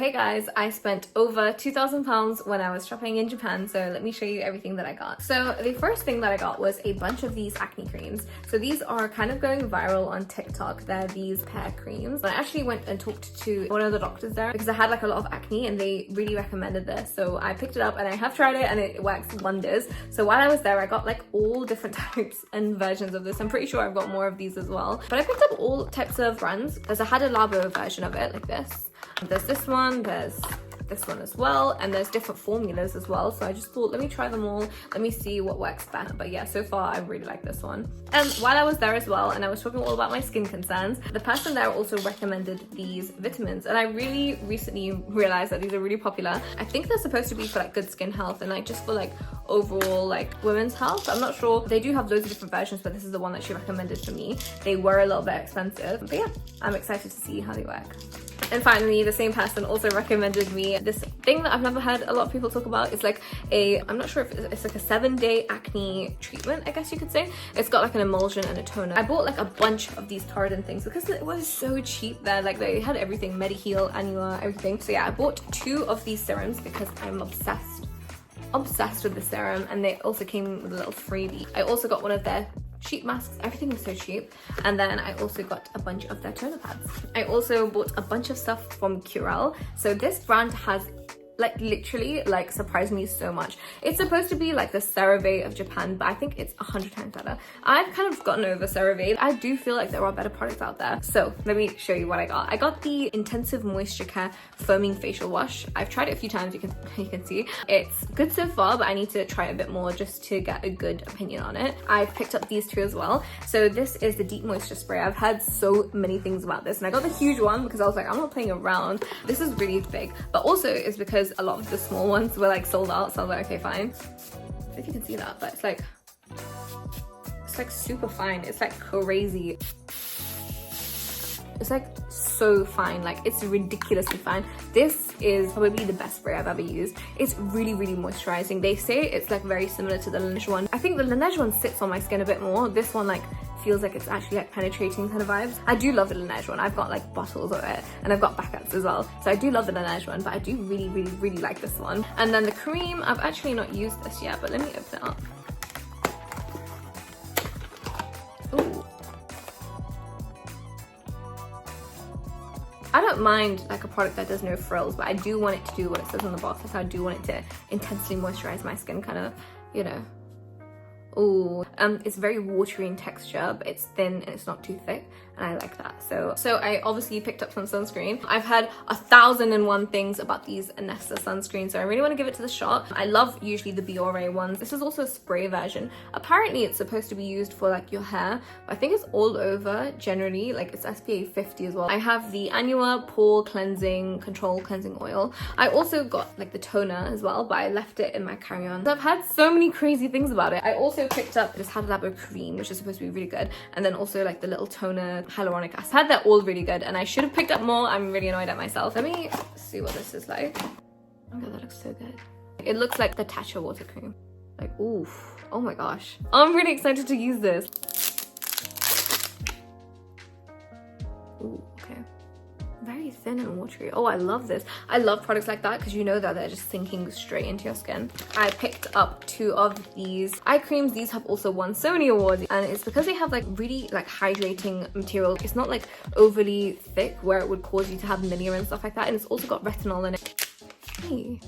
Hey guys, I spent over £2,000 when I was shopping in Japan, so let me show you everything that I got. So the first thing that I got was a bunch of these acne creams. So these are kind of going viral on TikTok. They're these pear creams. I actually went and talked to one of the doctors there because I had like a lot of acne and they really recommended this. So I picked it up and I have tried it and it works wonders. So while I was there, I got like all different types and versions of this. I'm pretty sure I've got more of these as well. But I picked up all types of brands because I had a Labo version of it like this. There's this one, there's this one as well, and there's different formulas as well. So I just thought, let me try them all. Let me see what works best. But yeah, so far I really like this one. And while I was there as well, and I was talking all about my skin concerns, the person there also recommended these vitamins. And I really recently realized that these are really popular. I think they're supposed to be for like good skin health and like just for like overall like women's health. I'm not sure. They do have loads of different versions, but this is the one that she recommended for me. They were a little bit expensive, but yeah, I'm excited to see how they work. And finally, the same person also recommended me this thing that I've never heard a lot of people talk about. It's like I'm not sure if it's like a 7-day acne treatment, I guess you could say. It's got like an emulsion and a toner. I bought like a bunch of these Torridon things because it was so cheap there. Like they had everything, Mediheal, Anua, everything. So yeah, I bought 2 of these serums because I'm obsessed with the serum, and they also came with a little freebie. I also got one of their sheet masks. Everything was so cheap. And then I also got a bunch of their toner pads. I also bought a bunch of stuff from Curel. So this brand has like literally like surprised me so much. It's supposed to be like the CeraVe of Japan, but I think it's 100 times better. I've kind of gotten over CeraVe. I do feel like there are better products out there. So let me show you what I got. I got the Intensive Moisture Care Foaming Facial Wash. I've tried it a few times, you can see. It's good so far, but I need to try it a bit more just to get a good opinion on it. I've picked up these 2 as well. So this is the Deep Moisture Spray. I've heard so many things about this, and I got the huge one because I was like, I'm not playing around. This is really big, but also it's because a lot of the small ones were like sold out, so I was like, okay, fine. I don't know if you can see that, but it's like super fine. It's like crazy. It's like so fine, like it's ridiculously fine. This is probably the best spray I've ever used. It's really moisturizing. They say it's like very similar to the Laneige one. I think the Laneige one sits on my skin a bit more. This one like feels like it's actually like penetrating kind of vibes. I do love the Laneige one. I've got like bottles of it and I've got backups as well. So I do love the Laneige one, but I do really like this one. And then the cream, I've actually not used this yet, but let me open it up. Ooh. I don't mind like a product that does no frills, but I do want it to do what it says on the box. Like I do want it to intensely moisturize my skin, kind of, you know. Ooh, it's very watery in texture, but it's thin and it's not too thick, and I like that. So I obviously picked up some sunscreen. I've heard 1,001 things about these Nesta sunscreens, so I really want to give it to the shot. I love usually the Biore ones. This is also a spray version. Apparently it's supposed to be used for like your hair, but I think it's all over generally. Like it's SPF 50 as well. I have the Anua Pore Control Cleansing Oil. I also got like the toner as well, but I left it in my carry-on. So I've had so many crazy things about it. I also picked up this Labo cream, which is supposed to be really good, and then also like the little toner hyaluronic acid. I had that all really good, and I should have picked up more. I'm really annoyed at myself. Let me see what this is like. Oh my god, that looks so good. It looks like the Tatcha water cream. Like, oof. Oh my gosh. I'm really excited to use this. Ooh, okay. Very thin and watery. Oh, I love this. I love products like that because you know that they're just sinking straight into your skin. I picked up 2 of these eye creams. These have also won so many awards, and it's because they have like really like hydrating material. It's not like overly thick where it would cause you to have milia and stuff like that, and it's also got retinol in it. Hey.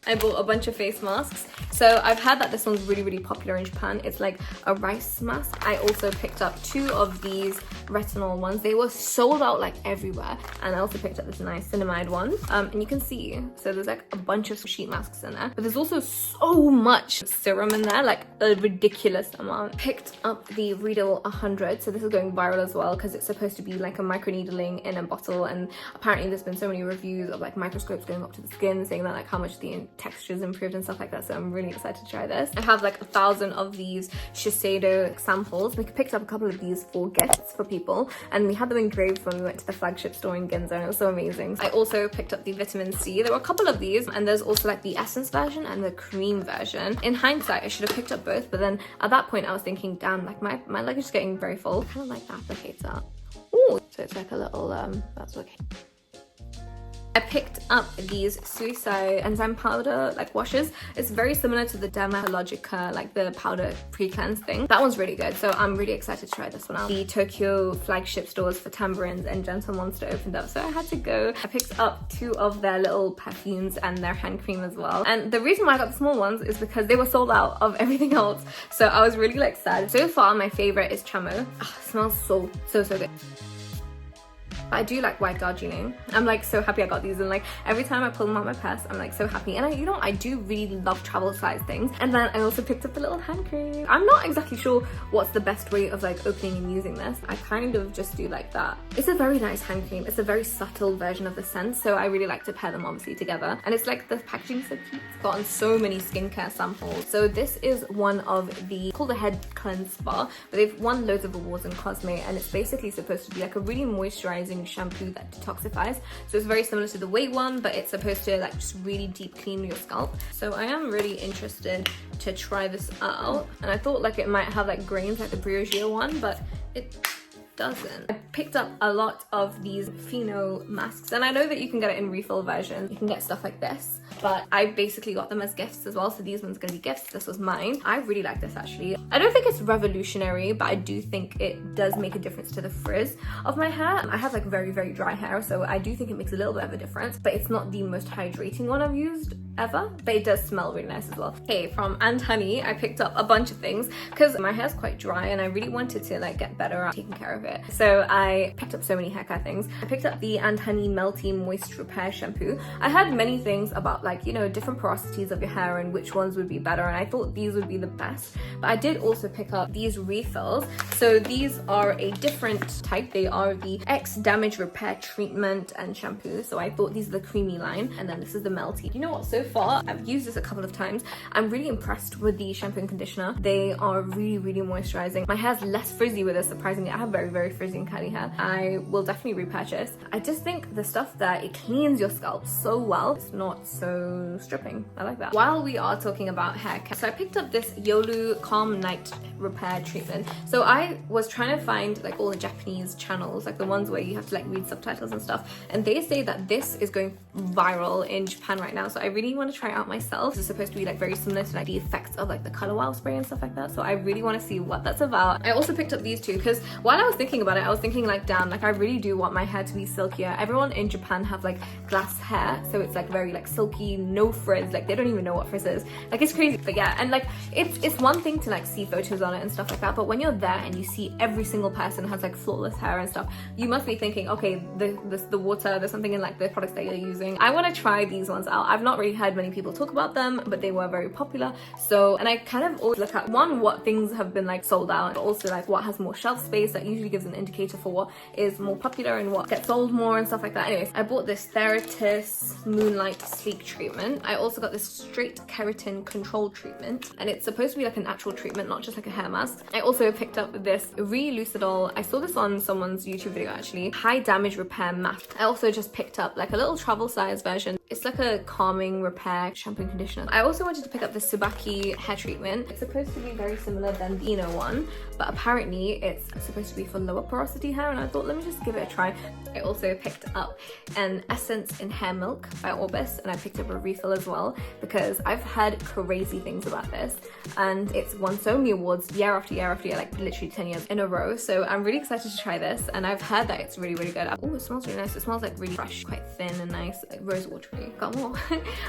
I bought a bunch of face masks. So I've heard that this one's really popular in Japan. It's like a rice mask. I also picked up 2 of these retinol ones. They were sold out like everywhere. And I also picked up this niacinamide one. And you can see, so there's like a bunch of sheet masks in there, but there's also so much serum in there, like a ridiculous amount. Picked up the Riedel 100. So this is going viral as well because it's supposed to be like a microneedling in a bottle. And apparently there's been so many reviews of like microscopes going up to the skin saying that like how much the texture's improved and stuff like that. So I'm really excited to try this. I have like 1,000 of these Shiseido samples. We picked up a couple of these for gifts for people, and we had them engraved when we went to the flagship store in Ginza, and it was so amazing. I also picked up the vitamin C. There were a couple of these, and there's also like the essence version and the cream version. In hindsight, I should have picked up both, but then at that point I was thinking, damn, like my luggage is getting very full. I kind of like the applicator. Ooh, Oh, so it's like a little, that's okay. I picked up these Suicide enzyme powder like washes. It's very similar to the Dermatologica, like the powder pre-cleanse thing. That one's really good, so I'm really excited to try this one out. The Tokyo flagship stores for Tamburins and Gentle Monster opened up, so I had to go. I picked up 2 of their little perfumes and their hand cream as well. And the reason why I got the small ones is because they were sold out of everything else, so I was really like sad. So far my favorite is Chamo. Oh, it smells so good. I do like white Darjeeling. I'm like so happy I got these, and like every time I pull them out my purse I'm like so happy. And I do really love travel size things. And then I also picked up the little hand cream. I'm not exactly sure what's the best way of like opening and using this. I kind of just do like that. It's a very nice hand cream. It's a very subtle version of the scent, so I really like to pair them obviously together. And it's like the packaging so cute. It's gotten so many skincare samples. So this is one of the, called the Head Cleanse Bar, but they've won loads of awards in Cosme, and it's basically supposed to be like a really moisturizing shampoo that detoxifies. So it's very similar to the Weight one, but it's supposed to like just really deep clean your scalp. So I am really interested to try this out, and I thought like it might have like grains like the Briogeo one, but it doesn't. I picked up a lot of these Pheno masks, and I know that you can get it in refill version. You can get stuff like this, but I basically got them as gifts as well, so these ones are gonna be gifts. This was mine. I really like this actually. I don't think it's revolutionary, but I do think it does make a difference to the frizz of my hair. I have like very dry hair, so I do think it makes a little bit of a difference, but it's not the most hydrating one I've used ever, but it does smell really nice as well. Okay, from And Honey I picked up a bunch of things because my hair's quite dry and I really wanted to like get better at taking care of it, so I picked up so many hair care things. I picked up the And Honey Melty Moist Repair Shampoo. I heard many things about like, you know, different porosities of your hair and which ones would be better, and I thought these would be the best, but I did also pick up these refills. So these are a different type. They are the X Damage Repair Treatment and Shampoo, so I thought these are the creamy line, and then this is the melty. You know what, so far I've used this a couple of times. I'm really impressed with the shampoo and conditioner. They are really moisturizing. My hair's less frizzy with this, surprisingly. I have very frizzy and curly hair. I will definitely repurchase. I just think the stuff that it cleans your scalp so well, it's not so stripping. I like that. While we are talking about hair care, so I picked up this youre Calm Night Repair Treatment. So I was trying to find like all the Japanese channels, like the ones where you have to like read subtitles and stuff, and they say that this is going viral in Japan right now, so I really want to try it out myself. It's supposed to be like very similar to like the effects of like the color wow spray and stuff like that, so I really want to see what that's about. I also picked up these two because while I was thinking about it, I was thinking like, damn, like I really do want my hair to be silkier. Everyone in Japan have like glass hair, so it's like very like silky, no frizz. Like they don't even know what frizz is. Like it's crazy. But yeah, and like it's one thing to like see photos on it and stuff like that, but when you're there and you see every single person has like flawless hair and stuff, you must be thinking, okay, the water, there's something in like the products that you're using. I want to try these ones out. I've not really heard many people talk about them, but they were very popular. So, and I kind of always look at one, what things have been like sold out, but also like what has more shelf space. That usually gives an indicator for what is more popular and what gets sold more and stuff like that. Anyways, I bought this Theratis Moonlight Sleek Treatment. I also got this Straight Keratin Control Treatment, and it's supposed to be like an actual treatment, not just like a hair mask. I also picked up this Relucidol. I saw this on someone's YouTube video actually. High Damage Repair Mask. I also just picked up like a little travel size version. It's like a calming repair shampoo and conditioner. I also wanted to pick up the Tsubaki hair treatment. It's supposed to be very similar than the Eno one, but apparently it's supposed to be for lower porosity hair, and I thought let me just give it a try. I also picked up an Essence in Hair Milk by Orbis, and I picked up a refill as well because I've heard crazy things about this, and it's won so many awards year after year, like literally 10 years in a row. So I'm really excited to try this, and I've heard that it's really good. Oh, it smells really nice. It smells like really fresh, quite thin and nice, like rose watery. Got more.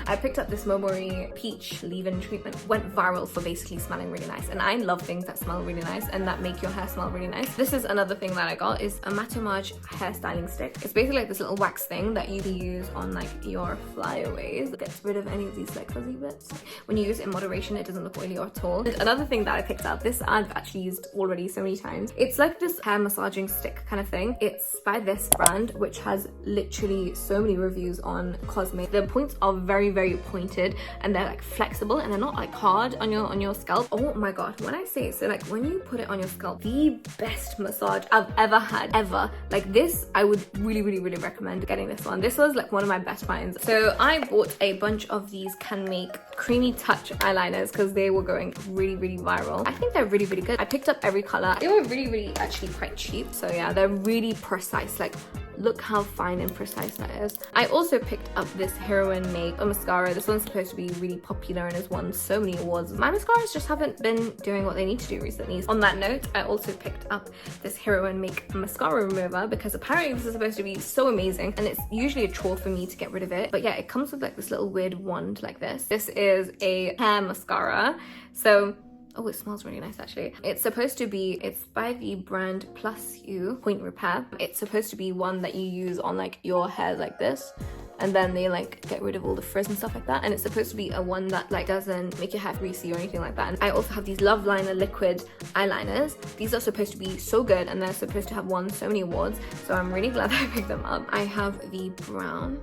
I picked up this Momori Peach Leave-In Treatment. Went viral for basically smelling really nice, and I love things that smell really nice and that make your hair smell really nice. This is another thing that I got, is a Matomage hair styling stick. It's basically like this little wax thing that you can use on like your flyaways. It gets rid of any of these like fuzzy bits. When you use it in moderation, it doesn't look oily at all. And another thing that I picked up, this I've actually used already so many times. It's like this hair massaging stick kind of thing. It's by this brand, which has literally so many reviews on Cosme. The points are very pointed, and they're like flexible, and they're not like hard on your scalp. Oh my god, when I say it, so like when you put it on your scalp, the best massage massage I've ever had, ever. Like this, I would really recommend getting this one. This was like one of my best finds. So I bought a bunch of these Can Make Creamy Touch eyeliners because they were going really viral. I think they're really good. I picked up every color. They were really actually quite cheap. So yeah, they're really precise. Like, look how fine and precise that is. I also picked up this Heroine Make mascara. This one's supposed to be really popular and has won so many awards. My mascaras just haven't been doing what they need to do recently. On that note, I also picked up this Heroine Make mascara remover because apparently this is supposed to be so amazing and it's usually a chore for me to get rid of it. But yeah, it comes with like this little weird wand like this. This is a hair mascara. So oh, it smells really nice actually. It's supposed to be, it's by the brand Plus You Point Repair. It's supposed to be one that you use on like your hair like this, and then they like get rid of all the frizz and stuff like that. And it's supposed to be a one that like doesn't make your hair greasy or anything like that. And I also have these Love Liner liquid eyeliners. These are supposed to be so good and they're supposed to have won so many awards. So I'm really glad that I picked them up. I have the brown.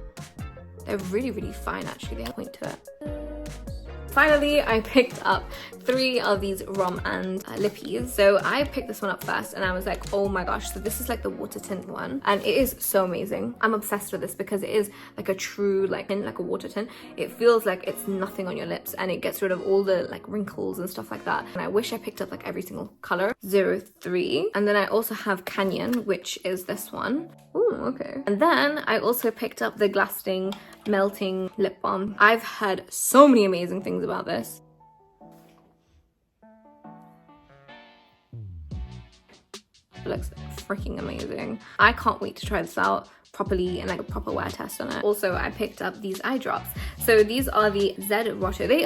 They're really fine actually. They have a point to it. Finally, I picked up 3 of these Rom and lippies. So I picked this one up first and I was like, oh my gosh. So this is like the water tint one and it is so amazing. I'm obsessed with this because it is like a true like a water tint. It feels like it's nothing on your lips and it gets rid of all the like wrinkles and stuff like that. And I wish I picked up like every single color. 03. And then I also have Canyon, which is this one. Ooh, okay. And then I also picked up the Glasting Melting Lip Balm. I've heard so many amazing things about this. It looks freaking amazing. I can't wait to try this out properly and like a proper wear test on it. Also, I picked up these eye drops. So these are the Z Roto. They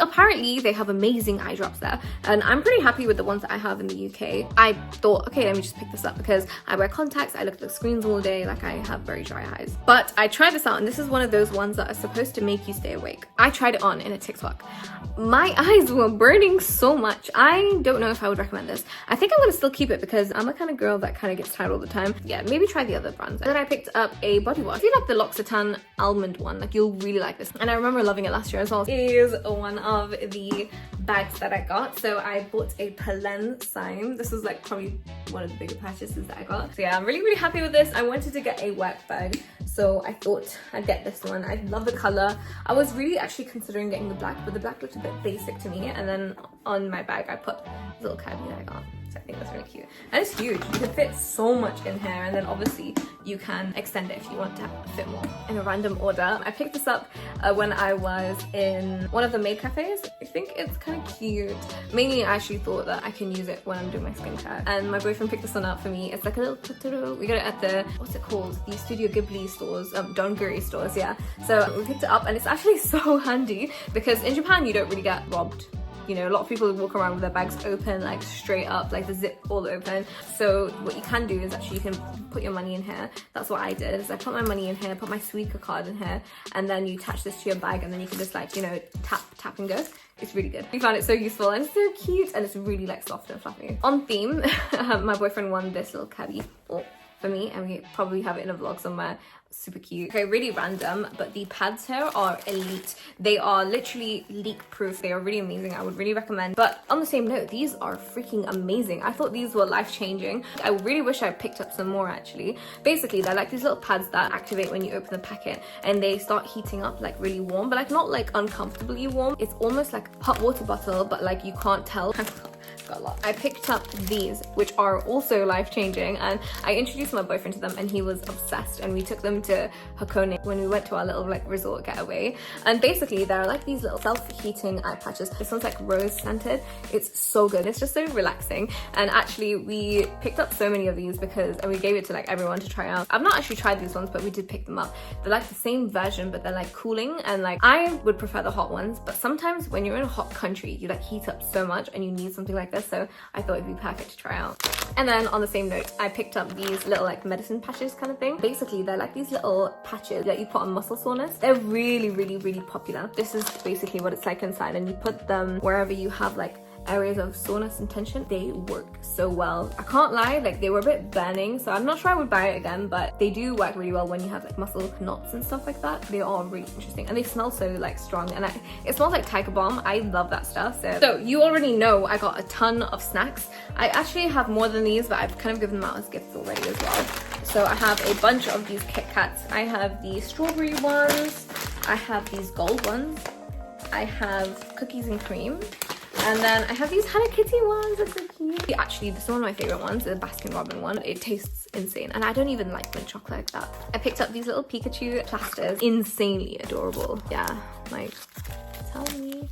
have amazing eye drops there and I'm pretty happy with the ones that I have in the UK. I thought, okay, let me just pick this up because I wear contacts, I look at the screens all day, like I have very dry eyes. But I tried this out and this is one of those ones that are supposed to make you stay awake. I tried it on in a TikTok. My eyes were burning so much. I don't know if I would recommend this. I think I'm gonna still keep it because I'm a kind of girl that kind of gets tired all the time. Yeah, maybe try the other brands. And then I picked up a body wash. If you like the L'Occitane almond one, like you'll really like this. And I remember loving it last year as well. Is one of the bags that I got. So I bought a Pelen sign. This was like probably one of the bigger purchases that I got. So yeah, I'm really happy with this. I wanted to get a work bag, so I thought I'd get this one. I love the color. I was really actually considering getting the black, but the black looked a bit basic to me. And then on my bag, I put the little caddy that I got. I think that's really cute and it's huge. You can fit so much in here and then obviously you can extend it if you want to fit more. In a random order, I picked this up when I was in one of the maid cafes. I think it's kind of cute. Mainly I actually thought that I can use it when I'm doing my skincare and my boyfriend picked this one up for me. It's like a little Totoro. We got it at the, what's it called? The Studio Ghibli stores, Donguri stores, yeah. So we picked it up and it's actually so handy because in Japan you don't really get robbed. You know, a lot of people walk around with their bags open, like straight up, like the zip all open. So what you can do is actually you can put your money in here. That's what I did, is I put my money in here, put my Suica card in here, and then you attach this to your bag and then you can just like, you know, tap and go. It's really good. We found it so useful and it's so cute and it's really like soft and fluffy. On theme, my boyfriend won this little caddy for me and we probably have it in a vlog somewhere. Super cute. Okay, really random, but the pads here are elite. They are literally leak proof. They are really amazing. I would really recommend. But on the same note, these are freaking amazing. I thought these were life-changing. I really wish I picked up some more actually. Basically, they're like these little pads that activate when you open the packet and they start heating up like really warm, but like not like uncomfortably warm. It's almost like a hot water bottle, but like you can't tell. Got a lot. I picked up these, which are also life-changing, and I introduced my boyfriend to them and he was obsessed, and we took them to Hakone when we went to our little like resort getaway. And basically they're like these little self-heating eye patches. This one's like rose scented. It's so good. It's just so relaxing. And actually we picked up so many of these because we gave it to like everyone to try out. I've not actually tried these ones, but we did pick them up. They're like the same version, but they're like cooling, and like I would prefer the hot ones, but sometimes when you're in a hot country you like heat up so much and you need something like this, so I thought it'd be perfect to try out. And then on the same note, I picked up these little like medicine patches kind of thing. Basically they're like these little patches that you put on muscle soreness. They're really popular. This is basically what it's like inside, and you put them wherever you have like areas of soreness and tension, they work so well. I can't lie, like they were a bit burning, so I'm not sure I would buy it again, but they do work really well when you have like muscle knots and stuff like that. They are really interesting and they smell so like strong, and it smells like Tiger Balm. I love that stuff. So you already know I got a ton of snacks. I actually have more than these, but I've kind of given them out as gifts already as well. So I have a bunch of these Kit Kats. I have the strawberry ones, I have these gold ones, I have cookies and cream, and then I have these Hello Kitty ones. They're so cute. Actually, this is one of my favorite ones, the Baskin Robbins one. It tastes insane, and I don't even like mint chocolate like that. I picked up these little Pikachu plasters. Insanely adorable. Yeah, like, tell me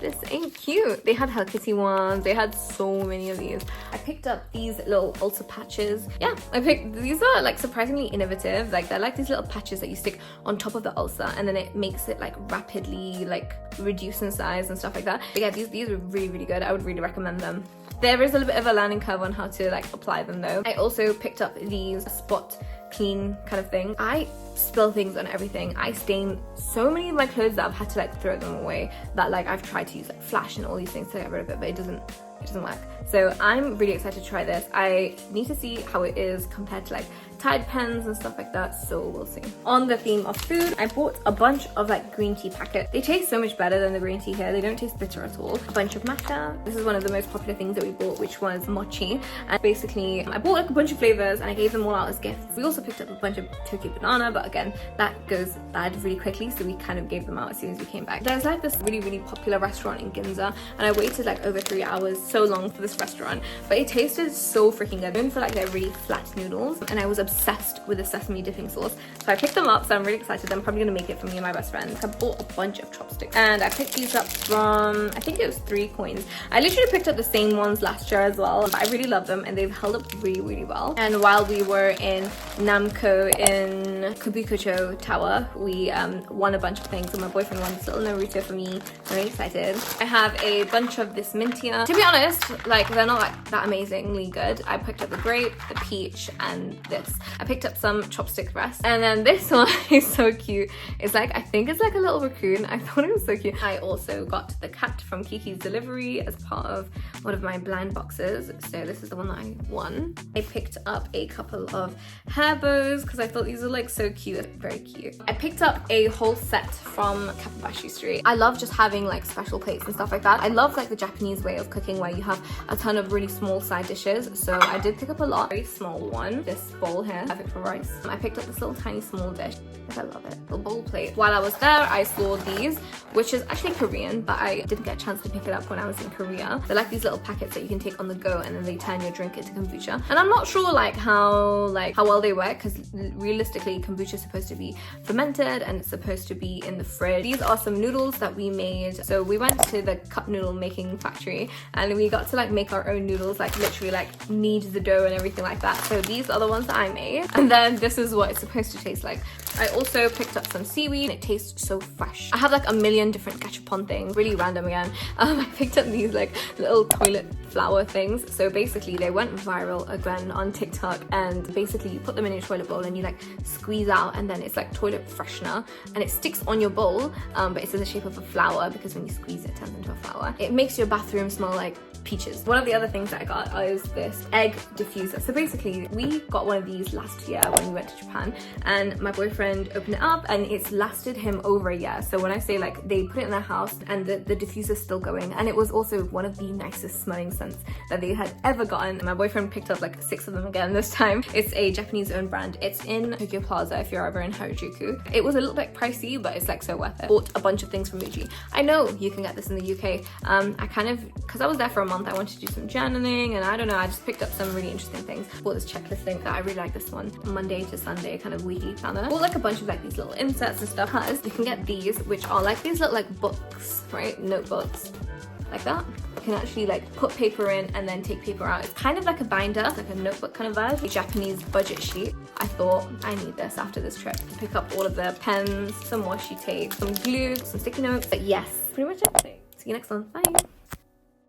this ain't cute. They had Hello Kitty ones. They had so many of these. I picked up these little ulcer patches. Yeah, these are like surprisingly innovative. Like they're like these little patches that you stick on top of the ulcer, and then it makes it like rapidly like reduce in size and stuff like that. But yeah, these are really, really good. I would really recommend them. There is a little bit of a learning curve on how to like apply them though. I also picked up these spot clean kind of thing. I spill things on everything. I stain so many of my clothes that I've had to like throw them away, that like I've tried to use like Flash and all these things to get rid of it, but it doesn't work. So I'm really excited to try this. I need to see how it is compared to like Tide pens and stuff like that, so we'll see. On the theme of food, I bought a bunch of like green tea packets. They taste so much better than the green tea here. They don't taste bitter at all. A bunch of matcha. This is one of the most popular things that we bought, which was mochi. And basically I bought like a bunch of flavors and I gave them all out as gifts. We also picked up a bunch of Tokyo banana, but again, that goes bad really quickly, so we kind of gave them out as soon as we came back. There's like this really, really popular restaurant in Ginza, and I waited like over 3 hours, so long for this restaurant, but it tasted so freaking good. Known for like their really flat noodles, and I was obsessed with the sesame dipping sauce, so I picked them up. So I'm really excited. I'm probably gonna make it for me and my best friend. I bought a bunch of chopsticks, and I picked these up from, I think it was 3 coins. I literally picked up the same ones last year as well, but I really love them and they've held up really, really well. And while we were in Namco in Kabukicho Tower, we won a bunch of things, and my boyfriend won this little Naruto for me. I'm really excited. I have a bunch of this Mintia. To be honest, like they're not like that amazingly good. I picked up the grape, the peach, and this. I picked up some chopstick rest, and then this one is so cute. It's like, I think it's like a little raccoon. I thought it was so cute. I also got the cat from Kiki's Delivery as part of one of my blind boxes, so this is the one that I won. I picked up a couple of hair bows because I thought these were like so cute. Very cute. I picked up a whole set from Kapabashi Street. I love just having like special plates and stuff like that. I love like the Japanese way of cooking where you have a ton of really small side dishes, so I did pick up a lot. Very small one, this bowl here, perfect for rice. I picked up this little tiny small dish. I love it. The bowl plate. While I was there, I saw these, which is actually Korean, but I didn't get a chance to pick it up when I was in Korea. They're like these little packets that you can take on the go, and then they turn your drink into kombucha. And I'm not sure like how well they work, because realistically kombucha is supposed to be fermented and it's supposed to be in the fridge. These are some noodles that we made. So we went to the cup noodle making factory and we got to like make our own noodles, like literally like knead the dough and everything like that. So these are the ones that I made, and then this is what it's supposed to taste like. I also picked up some seaweed. It tastes so fresh. I have like a million different gachapon things, really random again. I picked up these like little toilet flower things. So basically they went viral again on TikTok, and basically you put them in your toilet bowl and you like squeeze out, and then it's like toilet freshener, and it sticks on your bowl, but it's in the shape of a flower, because when you squeeze it, it turns into a flower. It makes your bathroom smell like peaches. One of the other things that I got is this egg diffuser. So basically we got one of these last year when we went to Japan, and my boyfriend opened it up and it's lasted him over a year. So when I say like they put it in their house and the diffuser's still going, and it was also one of the nicest smelling scents that they had ever gotten. My boyfriend picked up like 6 of them again this time. It's a Japanese owned brand. It's in Tokyo Plaza if you're ever in Harajuku. It was a little bit pricey, but it's like so worth it. Bought a bunch of things from Muji. I know you can get this in the UK. I kind of, because I was there for a month, I wanted to do some journaling, and I don't know, I just picked up some really interesting things. Bought this checklist thing that I really like, this one, Monday to Sunday kind of weekly planner. Bought like a bunch of like these little inserts and stuff, because you can get these, which are like these little like books, right? Notebooks like that. You can actually like put paper in and then take paper out. It's kind of like a binder, like a notebook kind of vibe. A Japanese budget sheet. I thought I need this after this trip. Pick up all of the pens, some washi tape, some glue, some sticky notes. But yes, pretty much everything. See you next one. Bye.